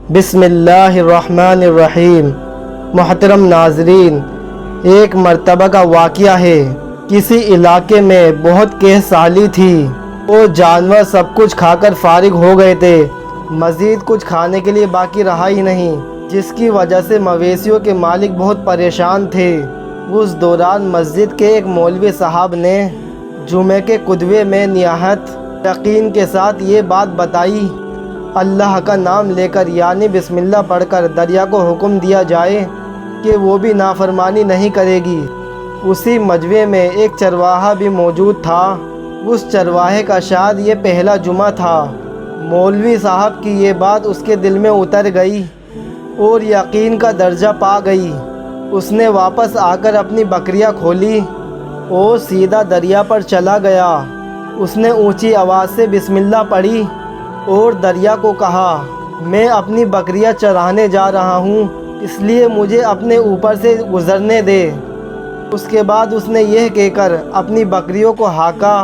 بسم اللہ الرحمن الرحیم۔ محترم ناظرین، ایک مرتبہ کا واقعہ ہے۔ کسی علاقے میں بہت کیسالی تھی اور جانور سب کچھ کھا کر فارغ ہو گئے تھے، مزید کچھ کھانے کے لیے باقی رہا ہی نہیں، جس کی وجہ سے مویشیوں کے مالک بہت پریشان تھے۔ اس دوران مسجد کے ایک مولوی صاحب نے جمعے کے خطبے میں نہایت یقین کے ساتھ یہ بات بتائی، اللہ کا نام لے کر یعنی بسم اللہ پڑھ کر دریا کو حکم دیا جائے کہ وہ بھی نافرمانی نہیں کرے گی۔ اسی مجمع میں ایک چرواہا بھی موجود تھا۔ اس چرواہے کا شاید یہ پہلا جمعہ تھا۔ مولوی صاحب کی یہ بات اس کے دل میں اتر گئی اور یقین کا درجہ پا گئی۔ اس نے واپس آ کر اپنی بکریاں کھولی اور سیدھا دریا پر چلا گیا۔ اس نے اونچی آواز سے بسم اللہ پڑھی اور دریا کو کہا، میں اپنی بکریاں چرانے جا رہا ہوں، اس لیے مجھے اپنے اوپر سے گزرنے دے۔ اس کے بعد اس نے یہ کہہ کر اپنی بکریوں کو ہانکا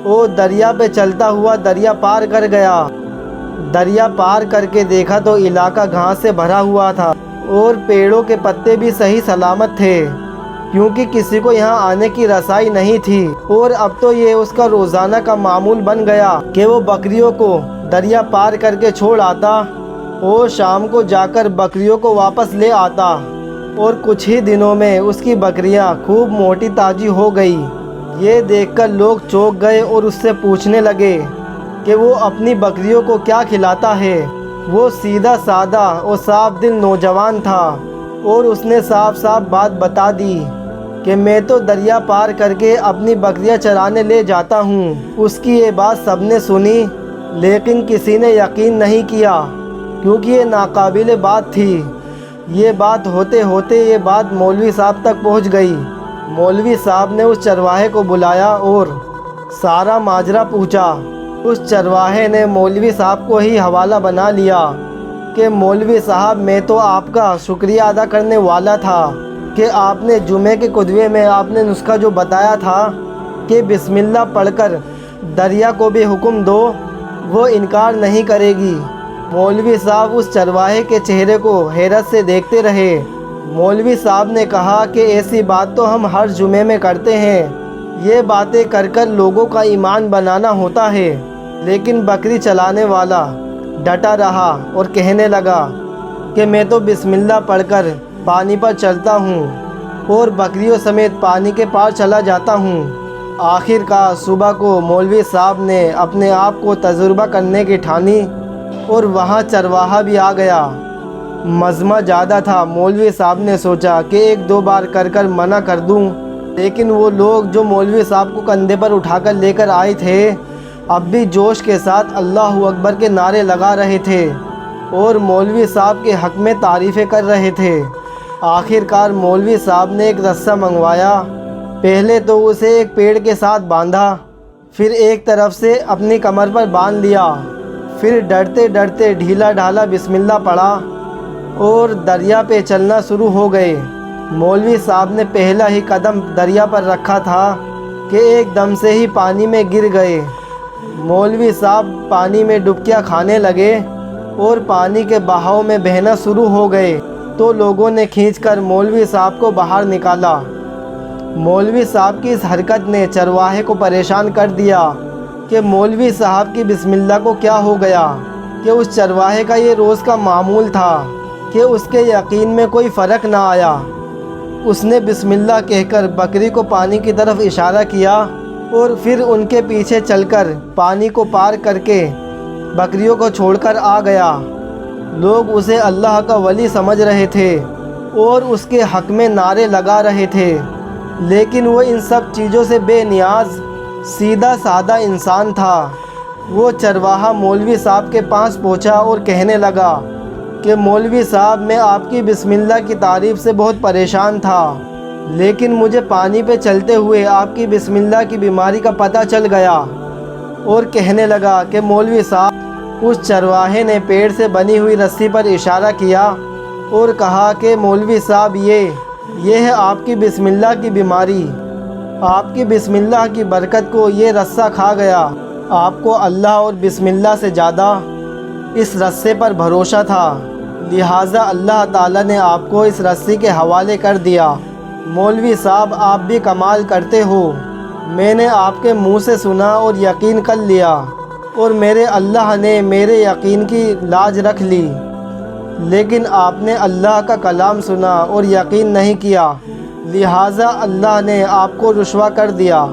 اور دریا پہ چلتا ہوا دریا پار کر گیا۔ دریا پار کر کے دیکھا تو علاقہ گھاس سے بھرا ہوا تھا اور پیڑوں کے پتے بھی صحیح سلامت تھے، کیونکہ کسی کو یہاں آنے کی رسائی نہیں تھی۔ اور اب تو یہ اس کا روزانہ کا معمول بن گیا کہ وہ بکریوں کو دریا پار کر کے چھوڑ آتا اور شام کو جا کر بکریوں کو واپس لے آتا، اور کچھ ہی دنوں میں اس کی بکریاں خوب موٹی تازی ہو گئی۔ یہ دیکھ کر لوگ چونک گئے اور اس سے پوچھنے لگے کہ وہ اپنی بکریوں کو کیا کھلاتا ہے۔ وہ سیدھا سادہ اور صاف دل نوجوان تھا اور اس نے صاف صاف بات بتا دی کہ میں تو دریا پار کر کے اپنی بکریاں چرانے لے جاتا ہوں۔ اس کی یہ بات سب نے سنی، لیکن کسی نے یقین نہیں کیا، کیونکہ یہ ناقابل بات تھی۔ یہ بات ہوتے ہوتے یہ بات مولوی صاحب تک پہنچ گئی۔ مولوی صاحب نے اس چرواہے کو بلایا اور سارا ماجرا پوچھا۔ اس چرواہے نے مولوی صاحب کو ہی حوالہ بنا لیا کہ مولوی صاحب، میں تو آپ کا شکریہ ادا کرنے والا تھا کہ آپ نے جمعے کے خطبے میں آپ نے نسخہ جو بتایا تھا کہ بسم اللہ پڑھ کر دریا کو بھی حکم دو، وہ انکار نہیں کرے گی۔ مولوی صاحب اس چرواہے کے چہرے کو حیرت سے دیکھتے رہے۔ مولوی صاحب نے کہا کہ ایسی بات تو ہم ہر جمعے میں کرتے ہیں، یہ باتیں کر کر لوگوں کا ایمان بنانا ہوتا ہے۔ لیکن بکری چلانے والا ڈٹا رہا اور کہنے لگا کہ میں تو بسم اللہ پڑھ کر پانی پر چلتا ہوں اور بکریوں سمیت پانی کے پار چلا جاتا ہوں۔ آخر کار صبح کو مولوی صاحب نے اپنے آپ کو تجربہ کرنے کی ٹھانی اور وہاں چرواہا بھی آ گیا۔ مزمع زیادہ تھا۔ مولوی صاحب نے سوچا کہ ایک دو بار کر منع کر دوں، لیکن وہ لوگ جو مولوی صاحب کو کندھے پر اٹھا کر لے کر آئے تھے اب بھی جوش کے ساتھ اللہ اکبر کے نعرے لگا رہے تھے اور مولوی صاحب کے حق میں تعریفیں کر رہے تھے۔ آخر کار مولوی صاحب نے ایک رسہ منگوایا۔ پہلے تو اسے ایک پیڑ کے ساتھ باندھا، پھر ایک طرف سے اپنی کمر پر باندھ لیا، پھر ڈرتے ڈرتے ڈھیلا ڈھالا بسم اللہ پڑھا اور دریا پہ چلنا شروع ہو گئے۔ مولوی صاحب نے پہلا ہی قدم دریا پر رکھا تھا کہ ایک دم سے ہی پانی میں گر گئے۔ مولوی صاحب پانی میں ڈبکیاں کھانے لگے اور پانی کے بہاؤ میں بہنا شروع ہو گئے تو لوگوں نے کھینچ کر مولوی صاحب کو باہر نکالا۔ مولوی صاحب کی اس حرکت نے چرواہے کو پریشان کر دیا کہ مولوی صاحب کی بسم اللہ کو کیا ہو گیا، کہ اس چرواہے کا یہ روز کا معمول تھا کہ اس کے یقین میں کوئی فرق نہ آیا۔ اس نے بسم اللہ کہہ کر بکری کو پانی کی طرف اشارہ کیا اور پھر ان کے پیچھے چل کر پانی کو پار کر کے بکریوں کو چھوڑ کر آ گیا۔ لوگ اسے اللہ کا ولی سمجھ رہے تھے اور اس کے حق میں نعرے لگا رہے تھے، لیکن وہ ان سب چیزوں سے بے نیاز سیدھا سادہ انسان تھا۔ وہ چرواہا مولوی صاحب کے پاس پہنچا اور کہنے لگا کہ مولوی صاحب، میں آپ کی بسم اللہ کی تعریف سے بہت پریشان تھا، لیکن مجھے پانی پہ چلتے ہوئے آپ کی بسم اللہ کی بیماری کا پتہ چل گیا۔ اور کہنے لگا کہ مولوی صاحب، اس چرواہے نے پیڑ سے بنی ہوئی رسی پر اشارہ کیا اور کہا کہ مولوی صاحب، یہ ہے آپ کی بسم اللہ کی بیماری، آپ کی بسم اللہ کی برکت کو یہ رسہ کھا گیا۔ آپ کو اللہ اور بسم اللہ سے زیادہ اس رسے پر بھروسہ تھا۔ لہٰذا اللہ تعالیٰ نے آپ کو اس رسی کے حوالے کر دیا۔ مولوی صاحب آپ بھی کمال کرتے ہو، میں نے آپ کے منہ سے سنا اور یقین کر لیا، اور میرے اللہ نے میرے یقین کی لاج رکھ لی، لیکن آپ نے اللہ کا کلام سنا اور یقین نہیں کیا، لہٰذا اللہ نے آپ کو رسوا کر دیا۔